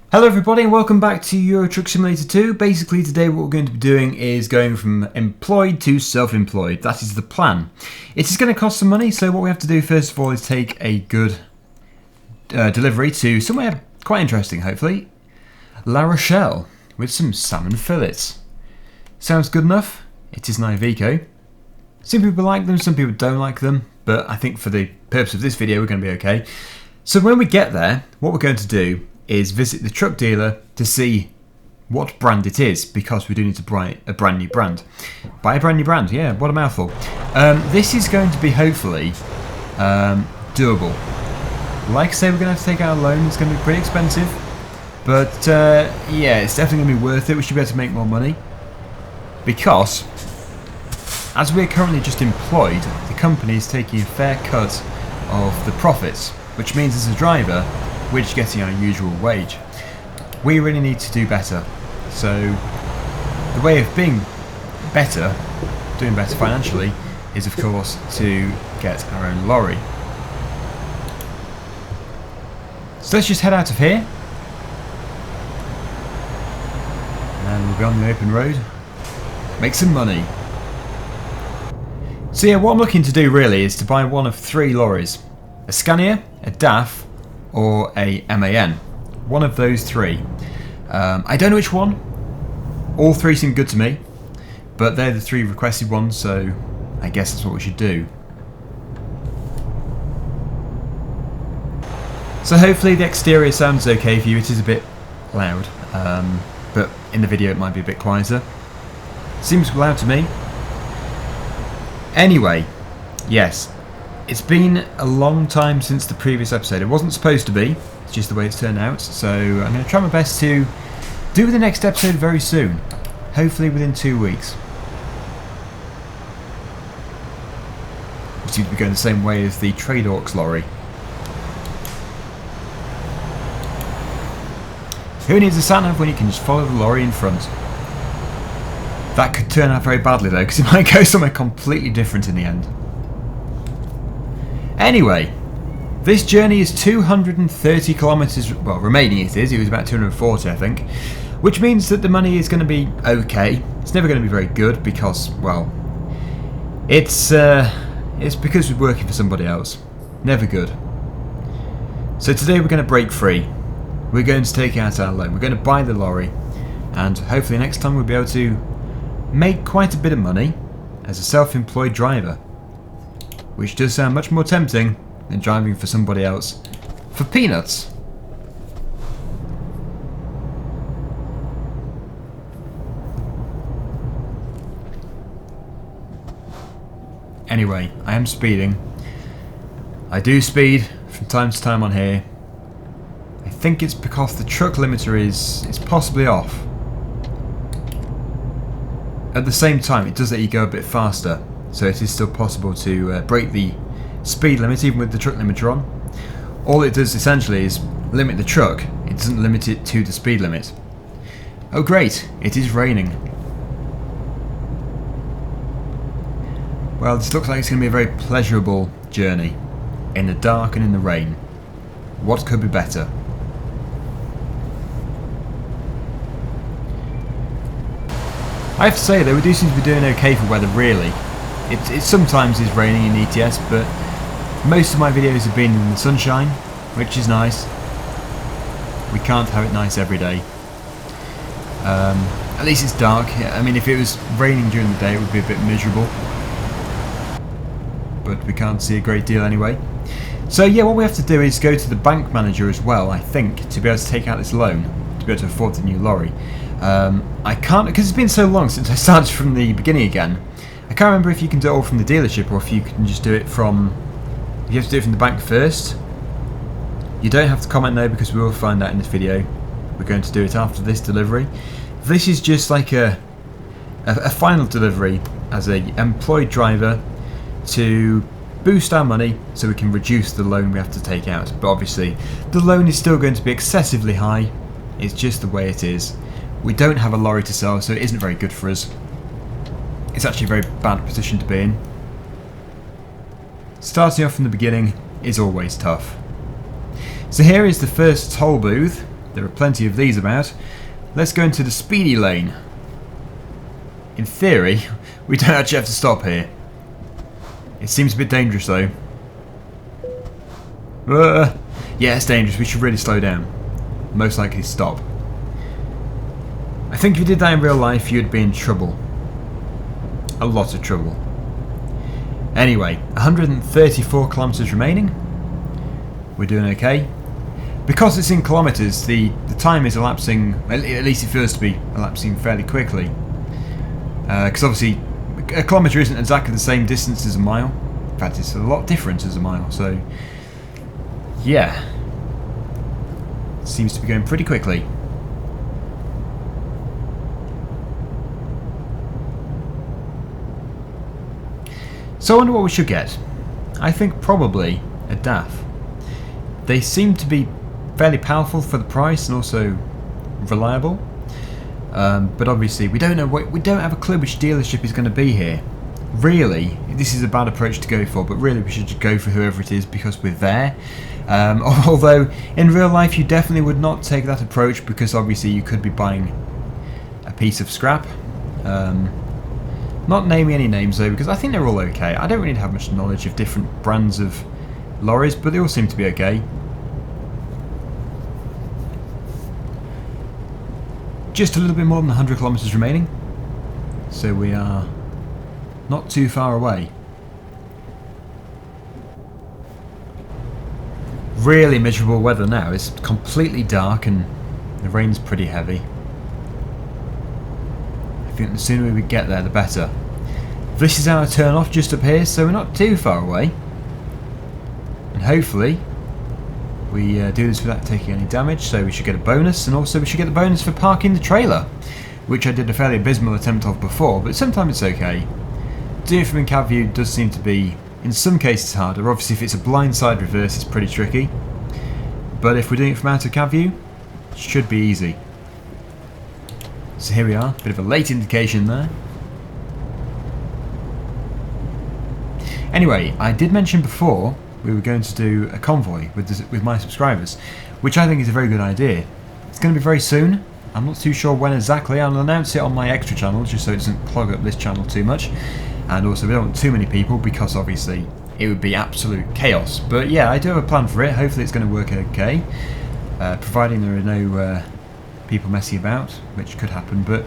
Hello everybody and welcome back to Euro Truck Simulator 2. Basically today what we're going to be doing is going from employed to self-employed. That is the plan. It is going to cost some money, so what we have to do first of all is take a good delivery to somewhere quite interesting, hopefully. La Rochelle, with some salmon fillets. Sounds good enough? It is an Iveco. Some people like them, some people don't like them, but I think for the purpose of this video we're going to be okay. So when we get there, what we're going to do is visit the truck dealer to see what brand it is, because we do need to buy a brand new brand. Buy a brand new brand, yeah, what a mouthful. This is going to be hopefully doable. Like I say, we're going to have to take out a loan. It's going to be pretty expensive, but yeah, it's definitely going to be worth it. We should be able to make more money, because as we're currently just employed, the company is taking a fair cut of the profits, which means as a driver we're just getting our usual wage. We really need to do better. So the way of being better, doing better financially, is of course to get our own lorry. So let's just head out of here and we'll be on the open road, make some money. So yeah, what I'm looking to do really is to buy one of three lorries: a Scania, a DAF, or a MAN. One of those three. I don't know which one. All three seem good to me, but they're the three requested ones, so I guess that's what we should do. So hopefully the exterior sounds okay for you. It is a bit loud, but in the video it might be a bit quieter. Seems loud to me. Anyway, yes. It's been a long time since the previous episode. It wasn't supposed to be, it's just the way it's turned out. So I'm going to try my best to do the next episode very soon. Hopefully within 2 weeks. We seem to be going the same way as the Trade Orcs lorry. Who needs a sat-nav when you can just follow the lorry in front? That could turn out very badly though, because it might go somewhere completely different in the end. Anyway, this journey is 230 kilometres, well, remaining it was about 240 I think, which means that the money is going to be okay. It's never going to be very good because, well, it's because we're working for somebody else. Never good. So today we're going to break free. We're going to take out our loan. We're going to buy the lorry, and hopefully next time we'll be able to make quite a bit of money as a self-employed driver. Which does sound much more tempting than driving for somebody else for peanuts. Anyway, I am speeding. I do speed from time to time on here. I think it's because the truck limiter is possibly off. At the same time, it does let you go a bit faster. So it is still possible to break the speed limit even with the truck limiter on. All it does essentially is limit the truck, it doesn't limit it to the speed limit. Oh great, it is raining. Well, this looks like it's going to be a very pleasurable journey. In the dark and in the rain. What could be better? I have to say though, we do seem to be doing okay for weather really. It sometimes is raining in ETS, but most of my videos have been in the sunshine, which is nice. We can't have it nice every day. At least it's dark. I mean, if it was raining during the day, it would be a bit miserable. But we can't see a great deal anyway. So yeah, what we have to do is go to the bank manager as well, I think, to be able to take out this loan, to be able to afford the new lorry. I can't, because it's been so long since I started from the beginning again. I can't remember if you can do it all from the dealership or if you can just do it from... You have to do it from the bank first. You don't have to comment though, because we will find out in this video. We're going to do it after this delivery. This is just like a final delivery as a employed driver to boost our money so we can reduce the loan we have to take out. But obviously the loan is still going to be excessively high. It's just the way it is. We don't have a lorry to sell, so it isn't very good for us. It's actually a very bad position to be in. Starting off from the beginning is always tough. So here is the first toll booth There are plenty of these about. Let's go into the speedy lane. In theory, we don't actually have to stop here. It seems a bit dangerous though. Yeah, it's dangerous. We should really slow down. Most likely stop. I think if you did that in real life, you'd be in trouble. A lot of trouble. Anyway, 134 kilometres remaining. We're doing okay. Because it's in kilometres, the time is elapsing, at least it feels to be elapsing fairly quickly. Because obviously, a kilometre isn't exactly the same distance as a mile. In fact, it's a lot different as a mile, so yeah. It seems to be going pretty quickly. So I wonder what we should get. I think probably a DAF. They seem to be fairly powerful for the price and also reliable. But obviously we don't know we don't have a clue which dealership is going to be here. Really, this is a bad approach to go for, but really we should just go for whoever it is because we're there. Although in real life you definitely would not take that approach because obviously you could be buying a piece of scrap. Not naming any names though because I think they're all okay. I don't really have much knowledge of different brands of lorries, but they all seem to be okay. Just a little bit more than 100 kilometres remaining, so we are not too far away. Really miserable weather now. It's completely dark and the rain's pretty heavy. I think the sooner we get there the better. This is our turn off just up here, so we're not too far away. And hopefully we do this without taking any damage, so we should get a bonus, and also we should get the bonus for parking the trailer, which I did a fairly abysmal attempt of before, but sometimes it's okay. Doing it from in cab view does seem to be, in some cases, harder. Obviously if it's a blindside reverse it's pretty tricky, but if we're doing it from out of cab view, it should be easy. So here we are, bit of a late indication there. Anyway, I did mention before we were going to do a convoy with my subscribers, which I think is a very good idea. It's going to be very soon. I'm not too sure when exactly. I'll announce it on my extra channel just so it doesn't clog up this channel too much. And also we don't want too many people because obviously it would be absolute chaos. But yeah, I do have a plan for it. Hopefully it's going to work okay. Providing there are no people messing about, which could happen. But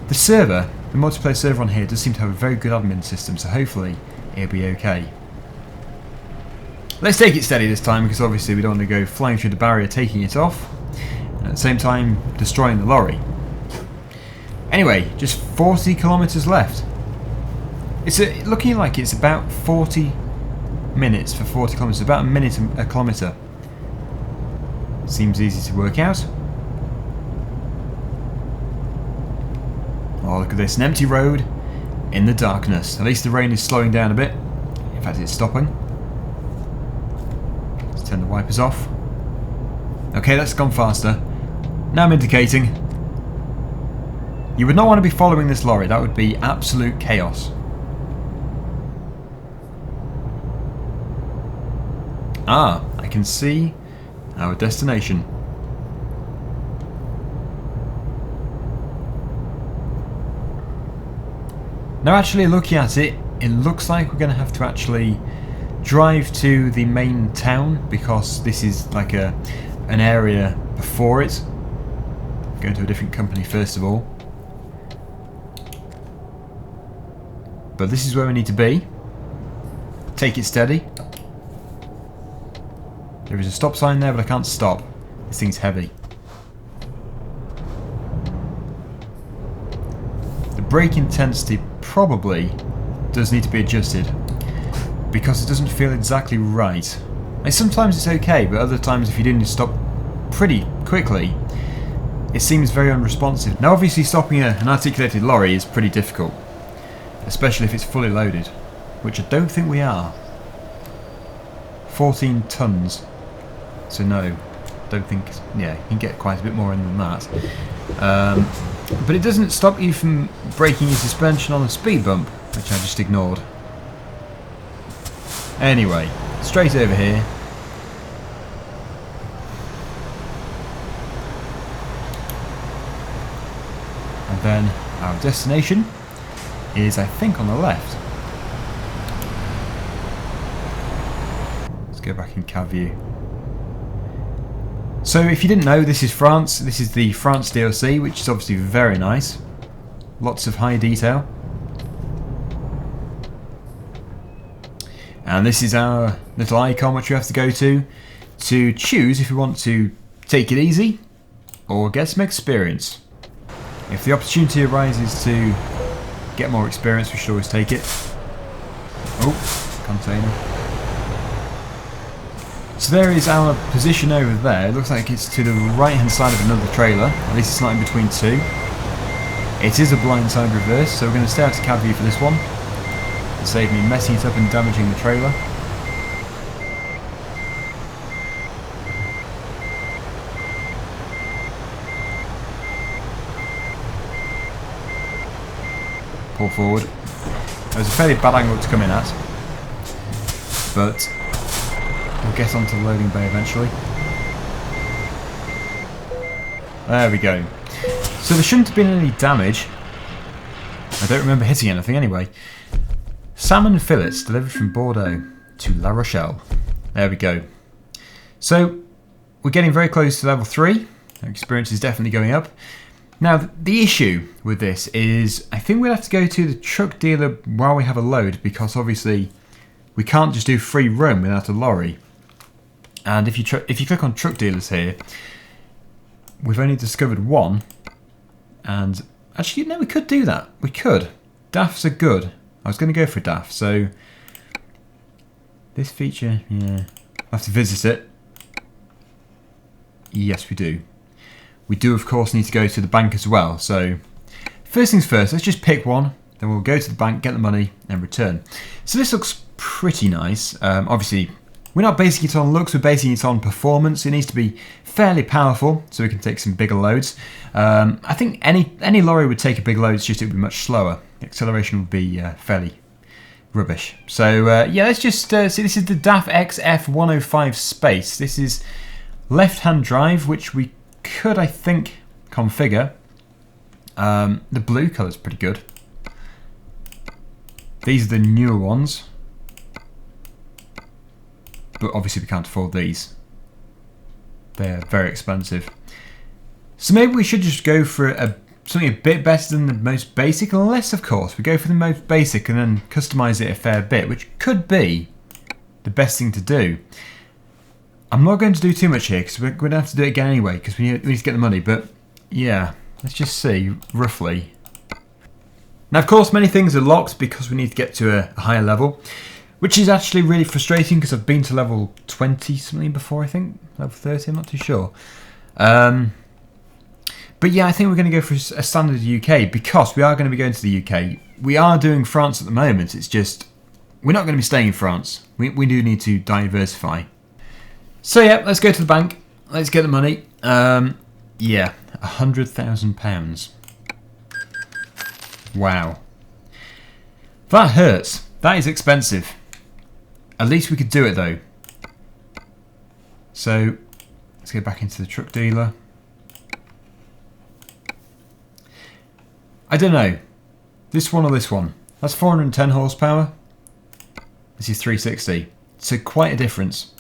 the server, the multiplayer server on here does seem to have a very good admin system, so hopefully it'll be okay. Let's take it steady this time because obviously we don't want to go flying through the barrier taking it off and at the same time destroying the lorry. Anyway, just 40 kilometres left. It's looking like it's about 40 minutes for 40 kilometres, about a minute a kilometre. Seems easy to work out. Oh, look at this, an empty road in the darkness. At least the rain is slowing down a bit. In fact, it's stopping. Let's turn the wipers off. Okay, that's gone faster. Now I'm indicating. You would not want to be following this lorry. That would be absolute chaos. Ah, I can see our destination. Now actually looking at it, it looks like we're going to have to actually drive to the main town because this is like an area before it. Going to a different company first of all. But this is where we need to be. Take it steady. There is a stop sign there, but I can't stop. This thing's heavy. The brake intensity probably does need to be adjusted because it doesn't feel exactly right. Like sometimes it's okay, but other times if you do need to stop pretty quickly, it seems very unresponsive. Now obviously stopping an articulated lorry is pretty difficult, especially if it's fully loaded, which I don't think we are. 14 tons. So no, don't think, yeah, you can get quite a bit more in than that. But it doesn't stop you from braking your suspension on a speed bump, which I just ignored. Anyway, straight over here. And then our destination is, I think, on the left. Let's go back in cab view. So if you didn't know, this is France. This is the France DLC, which is obviously very nice. Lots of high detail. And this is our little icon which we have to go to choose if we want to take it easy or get some experience. If the opportunity arises to get more experience, we should always take it. Oh, container. So there is our position over there. It looks like it's to the right hand side of another trailer. At least it's not in between two. It is a blindside reverse, so we're going to stay out of cab view for this one. To save me messing it up and damaging the trailer. Pull forward. There's a fairly bad angle to come in at, but we'll get onto the loading bay eventually. There we go. So there shouldn't have been any damage. I don't remember hitting anything anyway. Salmon fillets delivered from Bordeaux to La Rochelle. There we go. So we're getting very close to level 3. Our experience is definitely going up. Now the issue with this is I think we'll have to go to the truck dealer while we have a load, because obviously we can't just do free roam without a lorry. And if you click on truck dealers here, we've only discovered one. And actually, no, we could do that. We could. DAFs are good. I was going to go for a DAF, so this feature, yeah, I'll have to visit it. Yes, we do. We do, of course, need to go to the bank as well. So first things first, let's just pick one. Then we'll go to the bank, get the money, and return. So this looks pretty nice. Obviously, we're not basing it on looks, we're basing it on performance. It needs to be fairly powerful so we can take some bigger loads. I think any lorry would take a big load, it's just it would be much slower. The acceleration would be fairly rubbish. So yeah, let's just see, this is the DAF XF105 Space. This is left-hand drive, which we could, I think, configure. The blue colour is pretty good. These are the newer ones. But obviously we can't afford these. They're very expensive. So maybe we should just go for something a bit better than the most basic, unless of course we go for the most basic and then customise it a fair bit, which could be the best thing to do. I'm not going to do too much here because we're going to have to do it again anyway because we need to get the money, but yeah, let's just see roughly. Now of course many things are locked because we need to get to a higher level, which is actually really frustrating because I've been to level 20 something before, I think. Level 30, I'm not too sure. But yeah, I think we're going to go for a standard UK because we are going to be going to the UK. We are doing France at the moment. It's just, we're not going to be staying in France. We do need to diversify. So yeah, let's go to the bank. Let's get the money. Yeah, £100,000. Wow. That hurts. That is expensive. At least we could do it though. So let's go back into the truck dealer. I don't know. This one or this one. That's 410 horsepower. This is 360. So quite a difference.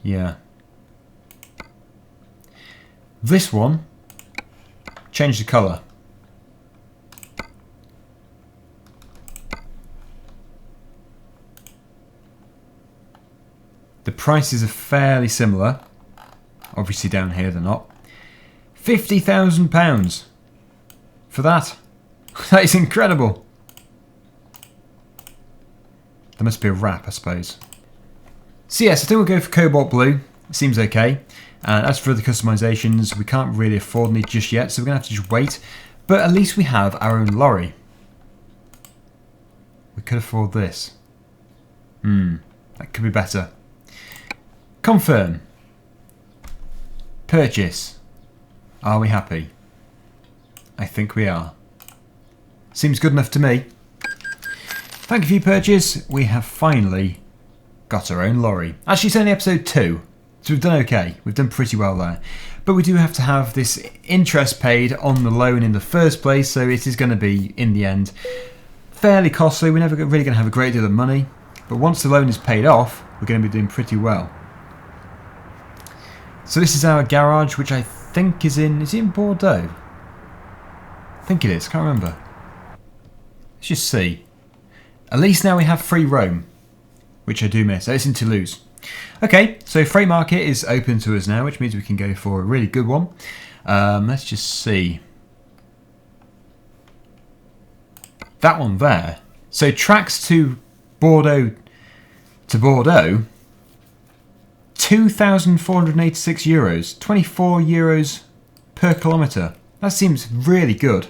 Yeah. This one, change the colour. The prices are fairly similar. Obviously down here they're not. £50,000 for that. That is incredible. There must be a wrap, I suppose. So yes, I think we'll go for cobalt blue. It seems okay. And as for the customisations, we can't really afford any just yet, so we're going to have to just wait. But at least we have our own lorry. We could afford this. That could be better. Confirm. Purchase. Are we happy? I think we are. Seems good enough to me. Thank you for your purchase. We have finally got our own lorry. Actually, it's only episode 2. So we've done okay. We've done pretty well there. But we do have to have this interest paid on the loan in the first place, so it is going to be, in the end, fairly costly. We're never really going to have a great deal of money. But once the loan is paid off, we're going to be doing pretty well. So this is our garage, which I think is in Bordeaux? I think it is, can't remember. Let's just see. At least now we have free roam, which I do miss. Oh, it's in Toulouse. Okay, so freight market is open to us now, which means we can go for a really good one. Let's just see. That one there. So tracks to Bordeaux, 2,486 euros, 24 euros per kilometre. That seems really good.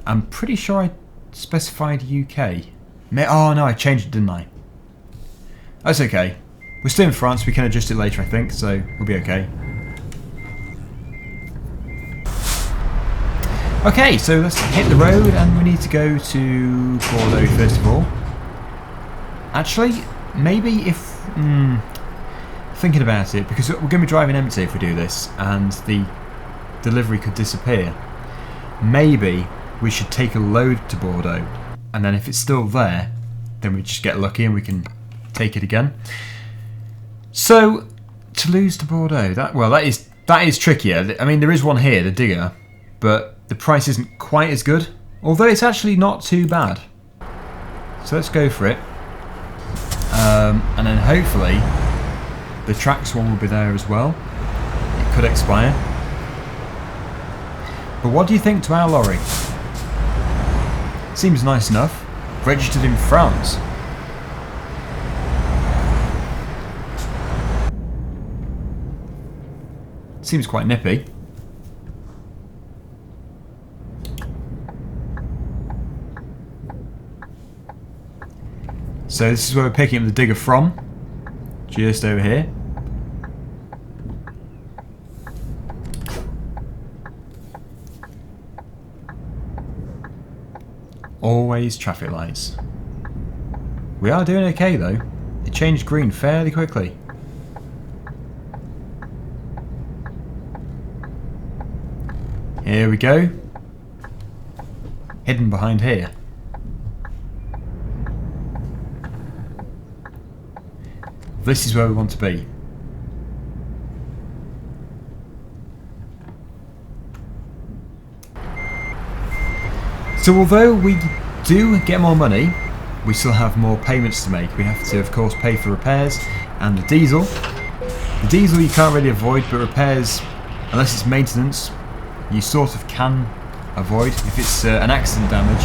I'm pretty sure I specified UK. Oh no, I changed it, didn't I? That's okay. We're still in France, we can adjust it later I think, so we'll be okay. Okay, so let's hit the road and we need to go to Bordeaux first of all. Actually, maybe if... thinking about it, because we're going to be driving empty if we do this, and the delivery could disappear. Maybe we should take a load to Bordeaux, and then if it's still there, then we just get lucky and we can take it again. So, Toulouse to Bordeaux, that is trickier. I mean, there is one here, the digger, but the price isn't quite as good, although it's actually not too bad. So let's go for it. And then hopefully the tracks one will be there as well. It could expire. But what do you think to our lorry? Seems nice enough. Registered in France. Seems quite nippy. So this is where we're picking up the digger from. Just over here. Always traffic lights. We are doing okay though. It changed green fairly quickly. Here we go. Hidden behind here. This is where we want to be. So although we do get more money, we still have more payments to make. We have to of course pay for repairs and the diesel. The diesel you can't really avoid, but repairs, unless it's maintenance, you sort of can avoid. If it's an accident damage,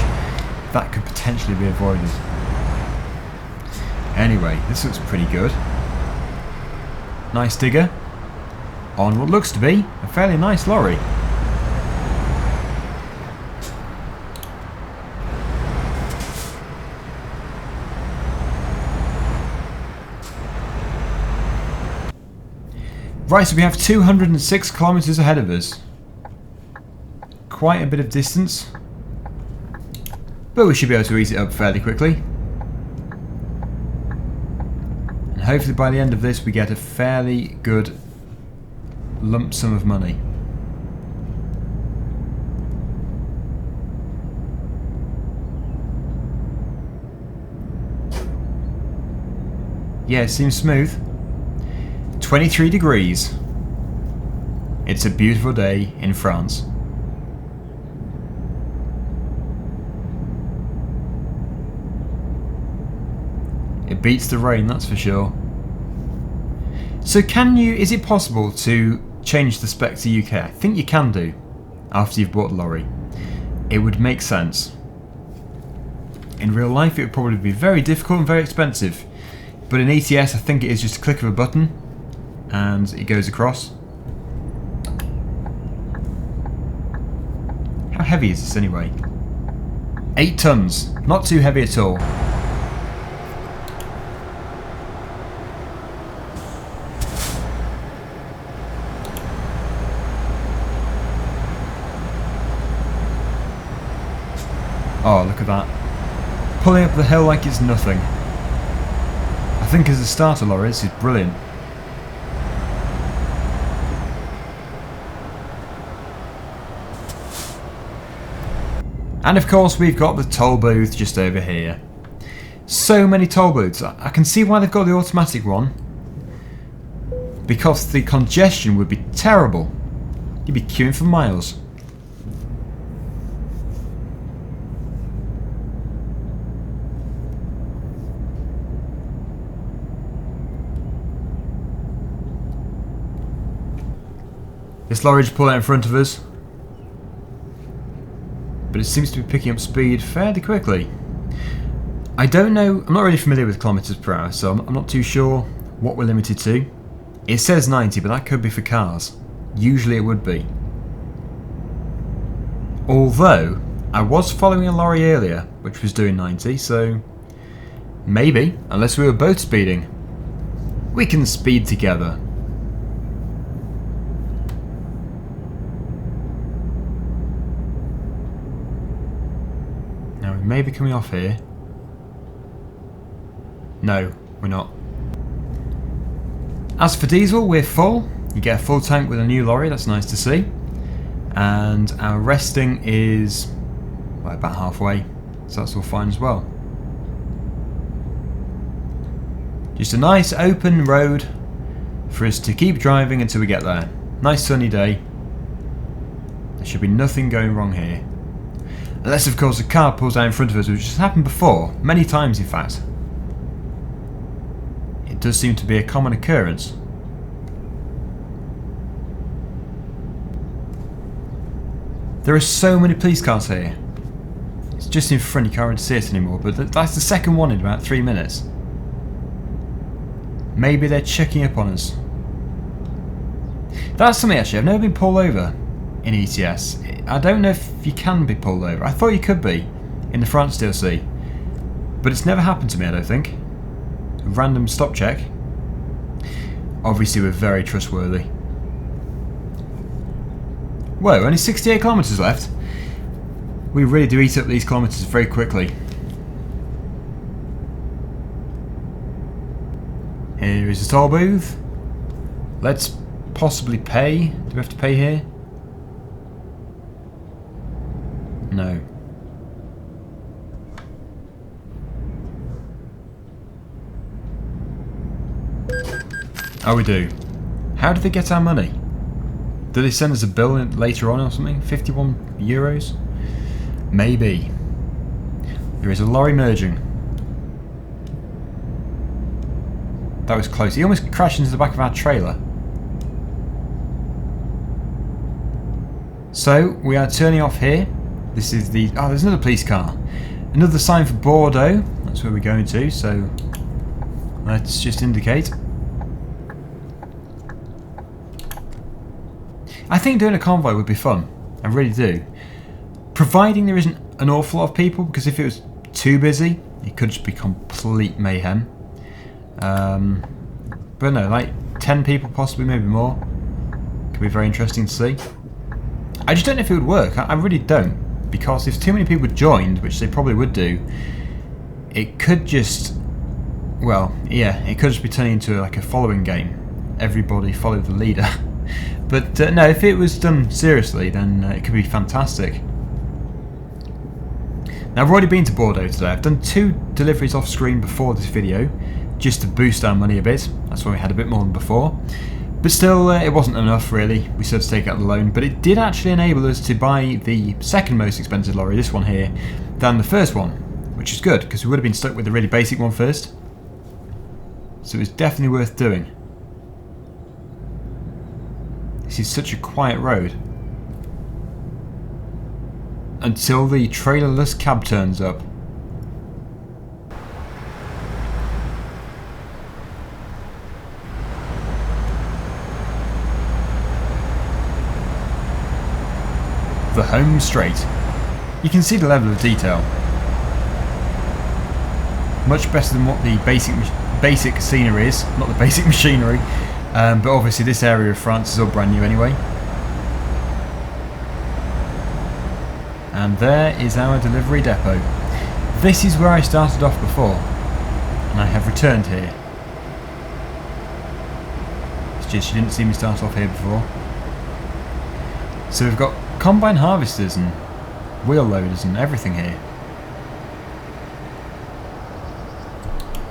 that could potentially be avoided. Anyway, this looks pretty good. Nice digger on what looks to be a fairly nice lorry. Right, so we have 206 kilometers ahead of us. Quite a bit of distance, but we should be able to ease it up fairly quickly. Hopefully by the end of this we get a fairly good lump sum of money. Yeah, it seems smooth. 23 degrees. It's a beautiful day in France. It beats the rain, that's for sure. So is it possible to change the spec to UK? I think you can do, after you've bought the lorry. It would make sense. In real life it would probably be very difficult and very expensive. But in ETS I think it is just a click of a button and it goes across. How heavy is this anyway? 8 tons, not too heavy at all. Oh, look at that. Pulling up the hill like it's nothing. think as a starter lorry, this is brilliant. And of course we've got the toll booth just over here. So many toll booths. I can see why they've got the automatic one. Because the congestion would be terrible. You'd be queuing for miles. This lorry just pulled out in front of us. But it seems to be picking up speed fairly quickly. I don't know, I'm not really familiar with kilometres per hour, so I'm not too sure what we're limited to. It says 90, but that could be for cars. Usually it would be. Although, I was following a lorry earlier, which was doing 90, so maybe, unless we were both speeding, we can speed together. Now we may be coming off here. No, we're not. As for diesel, we're full. You get a full tank with a new lorry, that's nice to see. And our resting is well, about halfway, so that's all fine as well. Just a nice open road for us to keep driving until we get there. Nice sunny day. There should be nothing going wrong here. Unless of course a car pulls out in front of us, which has happened before, many times in fact. It does seem to be a common occurrence. There are so many police cars here. It's just in front, you can't really see it anymore, but that's the second one in about 3 minutes. Maybe they're checking up on us. That's something actually, I've never been pulled over in ETS. I don't know if you can be pulled over. I thought you could be in the France DLC, but it's never happened to me, I don't think. A random stop check. Obviously we're very trustworthy. Whoa, only 68 kilometres left. We really do eat up these kilometres very quickly. Here is the toll booth. Let's possibly pay. Do we have to pay here? No. Oh, we do. How did they get our money? Did they send us a bill later on or something? 51 euros? Maybe. There is a lorry merging. That was close. He almost crashed into the back of our trailer. So, we are turning off here. This is the... Oh, there's another police car. Another sign for Bordeaux. That's where we're going to, so... Let's just indicate. I think doing a convoy would be fun. I really do. Providing there isn't an awful lot of people, because if it was too busy, it could just be complete mayhem. But no, like 10 people possibly, maybe more. Could be very interesting to see. I just don't know if it would work. I really don't. Because if too many people joined, which they probably would do, it could just... Well, yeah, it could just be turning into like a following game. Everybody follow the leader. But no, if it was done seriously, then it could be fantastic. Now, I've already been to Bordeaux today. I've done 2 deliveries off screen before this video, just to boost our money a bit. That's why we had a bit more than before. But still, it wasn't enough really. We still had to take out the loan. But it did actually enable us to buy the second most expensive lorry, this one here, than the first one. Which is good, because we would have been stuck with the really basic one first. So it's definitely worth doing. This is such a quiet road. Until the trailerless cab turns up. The home straight. You can see the level of detail. Much better than what the basic scenery is, not the basic machinery. But obviously this area of France is all brand new anyway. And there is our delivery depot. This is where I started off before, and I have returned here. It's just you didn't see me start off here before. So we've got combine harvesters and wheel loaders and everything here.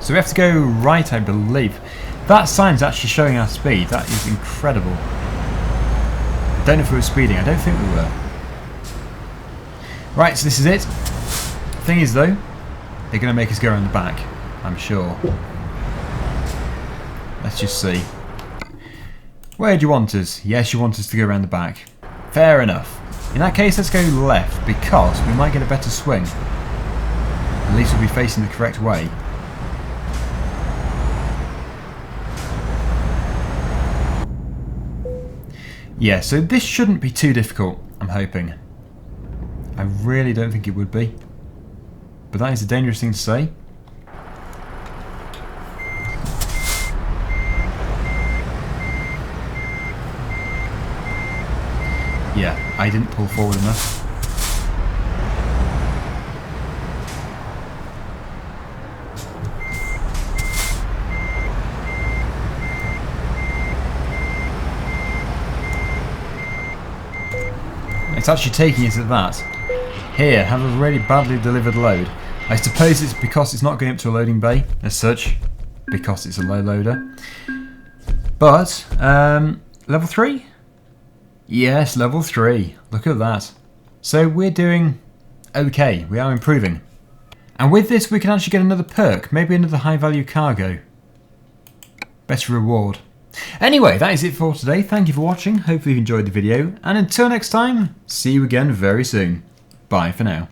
So we have to go right, I believe. That sign's actually showing our speed. That is incredible. I don't know if we were speeding. I don't think we were. Right, so this is it. Thing is though, they're going to make us go around the back, I'm sure. Let's just see. Where do you want us? Yes, you want us to go around the back. Fair enough. In that case, let's go left, because we might get a better swing. At least we'll be facing the correct way. Yeah, so this shouldn't be too difficult, I'm hoping. I really don't think it would be. But that is a dangerous thing to say. Yeah, I didn't pull forward enough. It's actually taking us at that. Here, have a really badly delivered load. I suppose it's because it's not going up to a loading bay as such, because it's a low loader. But, level 3? Yes, level 3. Look at that. So we're doing okay. We are improving. And with this we can actually get another perk. Maybe another high value cargo. Better reward. Anyway, that is it for today. Thank you for watching. Hopefully you've enjoyed the video. And until next time, see you again very soon. Bye for now.